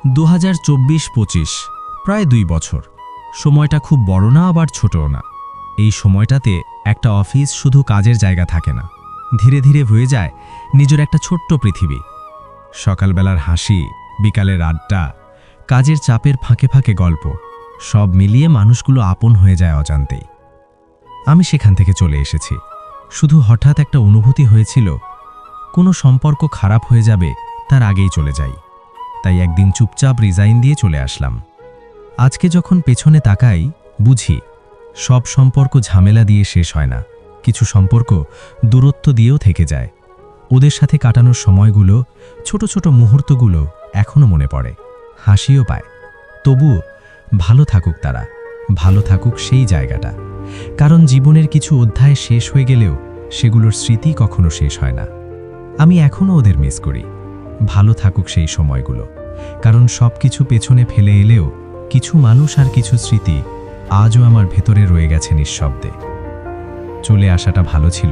2024-25, প্রায় 2 বছর। সময়টা খুব বড় না আবার ছোটও না। এই সময়টাতে একটা অফিস শুধু কাজের জায়গা থাকে না, ধীরে ধীরে হয়ে যায় নিজের একটা ছোট্ট পৃথিবী। সকালবেলার হাসি, বিকালের আড্ডা, কাজের চাপের ফাঁকে ফাঁকে গল্প, সব মিলিয়ে মানুষগুলো আপন হয়ে যায় অজান্তেই। আমি সেখান থেকে চলে এসেছি। শুধু হঠাৎ একটা অনুভূতি হয়েছিল, কোনো সম্পর্ক খারাপ হয়ে যাবে তার আগেই চলে যাই। তাই একদিন চুপচাপ রিজাইন দিয়ে চলে আসলাম। আজকে যখন পেছনে তাকাই, বুঝি সব সম্পর্ক ঝামেলা দিয়ে শেষ হয় না, কিছু সম্পর্ক দূরত্ব দিয়েও থেকে যায়। ওদের সাথে কাটানোর সময়গুলো, ছোট ছোট মুহূর্তগুলো এখনো মনে পড়ে, হাসিও পায়। তবুও ভালো থাকুক তারা, ভালো থাকুক সেই জায়গাটা। কারণ জীবনের কিছু অধ্যায় শেষ হয়ে গেলেও সেগুলোর স্মৃতি কখনো শেষ হয় না। আমি এখনও ওদের মিস করি। ভালো থাকুক সেই সময়গুলো, কারণ সব কিছু পেছনে ফেলে এলেও কিছু মানুষ আর কিছু স্মৃতি আজও আমার ভেতরে রয়ে গেছে নিঃশব্দে। চলে আসাটা ভালো ছিল।